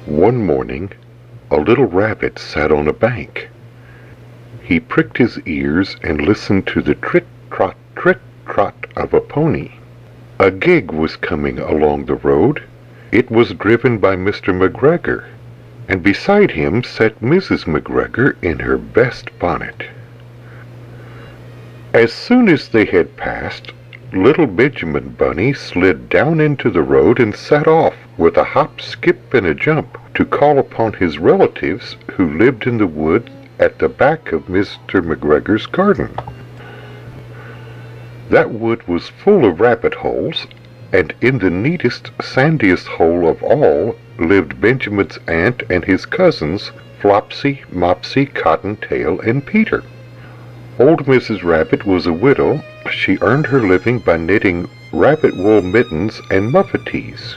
One morning, a little rabbit sat on a bank. He pricked his ears and listened to the trit-trot of a pony. A gig was coming along the road. It was driven by Mr. McGregor, and beside him sat Mrs. McGregor in her best bonnet. As soon as they had passed, little Benjamin Bunny slid down into the road and set off with a hop, skip, and a jump to call upon his relatives who lived in the wood at the back of Mr. McGregor's garden. That wood was full of rabbit holes, and in the neatest, sandiest hole of all lived Benjamin's aunt and his cousins, Flopsy, Mopsy, Cottontail, and Peter. Old Mrs. Rabbit was a widow. She earned her living by knitting rabbit wool mittens and muffatees.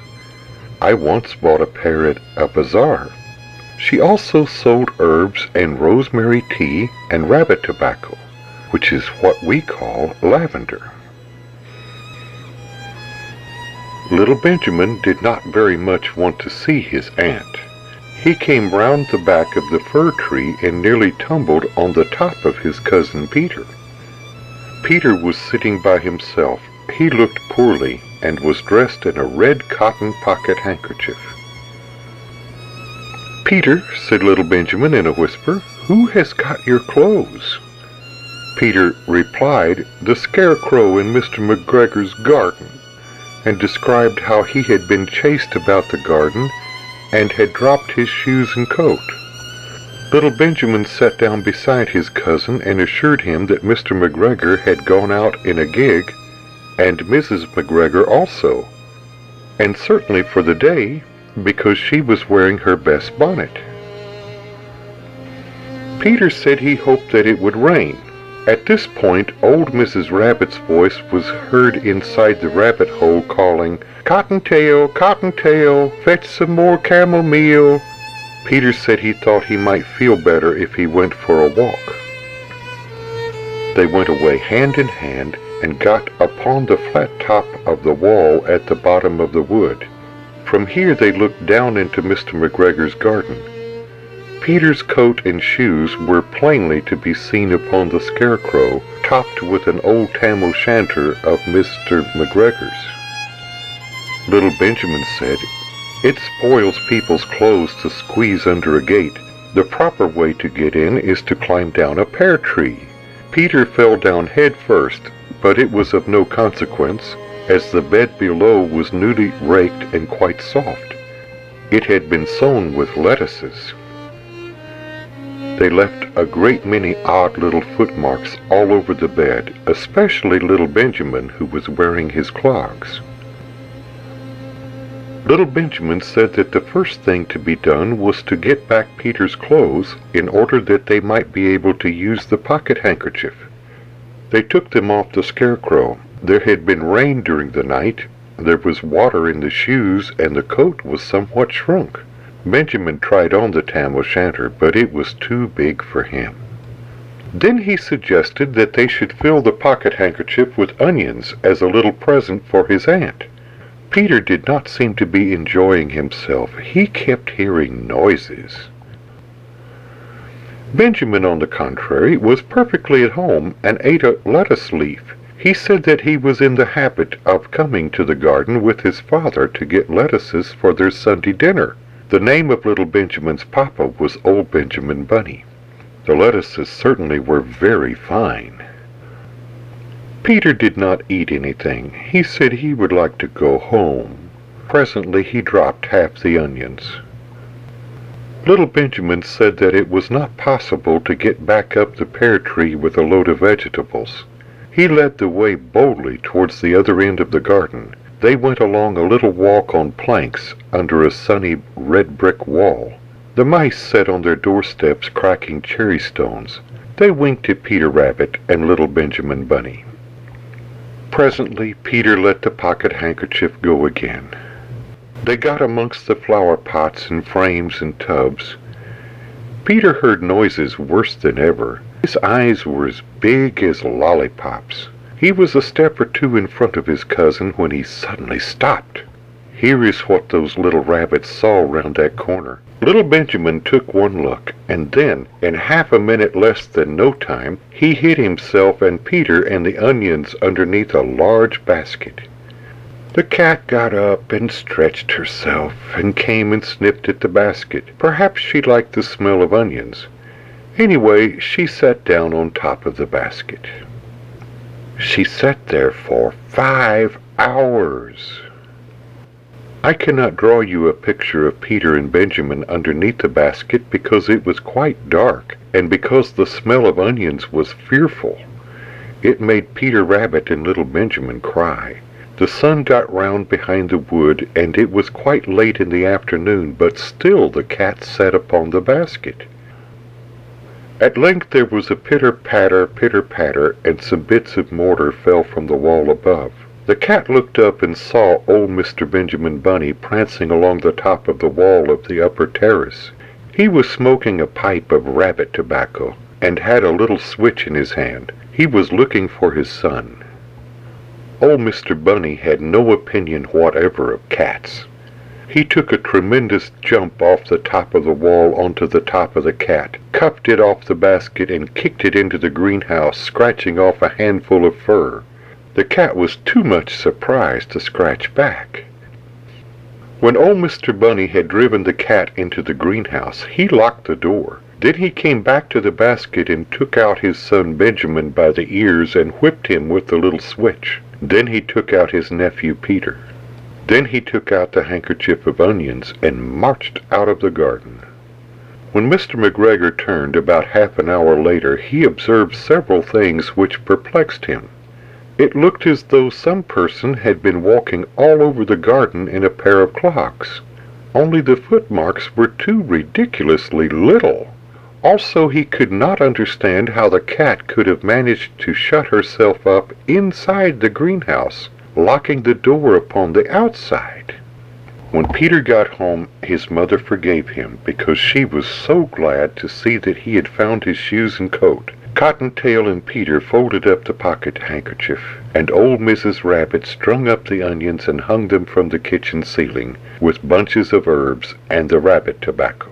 I once bought a pair at a bazaar. She also sold herbs and rosemary tea and rabbit tobacco, which is what we call lavender. Little Benjamin did not very much want to see his aunt. He came round the back of the fir tree and nearly tumbled on the top of his cousin Peter. Peter was sitting by himself. He looked poorly and was dressed in a red cotton pocket handkerchief. "Peter," said little Benjamin in a whisper, "who has got your clothes?" Peter replied, "The scarecrow in Mr. McGregor's garden," and described how he had been chased about the garden and had dropped his shoes and coat. Little Benjamin sat down beside his cousin and assured him that Mr. McGregor had gone out in a gig, and Mrs. McGregor also, and certainly for the day, because she was wearing her best bonnet. Peter said he hoped that it would rain. At this point, old Mrs. Rabbit's voice was heard inside the rabbit hole calling, "Cottontail, Cottontail, fetch some more camel meal." Peter said he thought he might feel better if he went for a walk. They went away hand in hand and got upon the flat top of the wall at the bottom of the wood. From here they looked down into Mr. McGregor's garden. Peter's coat and shoes were plainly to be seen upon the scarecrow, topped with an old tam-o'-shanter of Mr. McGregor's. Little Benjamin said, "It spoils people's clothes to squeeze under a gate. The proper way to get in is to climb down a pear tree." Peter fell down head first, but it was of no consequence, as the bed below was newly raked and quite soft. It had been sown with lettuces. They left a great many odd little footmarks all over the bed, especially little Benjamin, who was wearing his clogs. Little Benjamin said that the first thing to be done was to get back Peter's clothes in order that they might be able to use the pocket handkerchief. They took them off the scarecrow. There had been rain during the night. There was water in the shoes, and the coat was somewhat shrunk. Benjamin tried on the tam-o'-shanter, but it was too big for him. Then he suggested that they should fill the pocket handkerchief with onions as a little present for his aunt. Peter did not seem to be enjoying himself. He kept hearing noises. Benjamin, on the contrary, was perfectly at home and ate a lettuce leaf. He said that he was in the habit of coming to the garden with his father to get lettuces for their Sunday dinner. The name of little Benjamin's papa was old Benjamin Bunny. The lettuces certainly were very fine. Peter did not eat anything. He said he would like to go home. Presently he dropped half the onions. Little Benjamin said that it was not possible to get back up the pear tree with a load of vegetables. He led the way boldly towards the other end of the garden. They went along a little walk on planks under a sunny red brick wall. The mice sat on their doorsteps cracking cherry stones. They winked at Peter Rabbit and little Benjamin Bunny. Presently Peter let the pocket handkerchief go again. They got amongst the flower pots and frames and tubs. Peter heard noises worse than ever. His eyes were as big as lollipops. He was a step or two in front of his cousin when he suddenly stopped. Here is what those little rabbits saw round that corner. Little Benjamin took one look, and then, in half a minute less than no time, he hid himself and Peter and the onions underneath a large basket. The cat got up and stretched herself, and came and sniffed at the basket. Perhaps she liked the smell of onions. Anyway, she sat down on top of the basket. She sat there for 5 hours. I cannot draw you a picture of Peter and Benjamin underneath the basket because it was quite dark, and because the smell of onions was fearful. It made Peter Rabbit and little Benjamin cry. The sun got round behind the wood, and it was quite late in the afternoon, but still the cat sat upon the basket. At length there was a pitter-patter, and some bits of mortar fell from the wall above. The cat looked up and saw old Mr. Benjamin Bunny prancing along the top of the wall of the upper terrace. He was smoking a pipe of rabbit tobacco, and had a little switch in his hand. He was looking for his son. Old Mr. Bunny had no opinion whatever of cats. He took a tremendous jump off the top of the wall onto the top of the cat, cuffed it off the basket, and kicked it into the greenhouse, scratching off a handful of fur. The cat was too much surprised to scratch back. When old Mr. Bunny had driven the cat into the greenhouse, he locked the door. Then he came back to the basket and took out his son Benjamin by the ears and whipped him with the little switch. Then he took out his nephew Peter. Then he took out the handkerchief of onions and marched out of the garden. When Mr. McGregor turned about half an hour later, he observed several things which perplexed him. It looked as though some person had been walking all over the garden in a pair of clogs. Only the footmarks were too ridiculously little. Also, he could not understand how the cat could have managed to shut herself up inside the greenhouse, locking the door upon the outside. When Peter got home, his mother forgave him because she was so glad to see that he had found his shoes and coat. Cottontail and Peter folded up the pocket handkerchief, and old Mrs. Rabbit strung up the onions and hung them from the kitchen ceiling with bunches of herbs and the rabbit tobacco.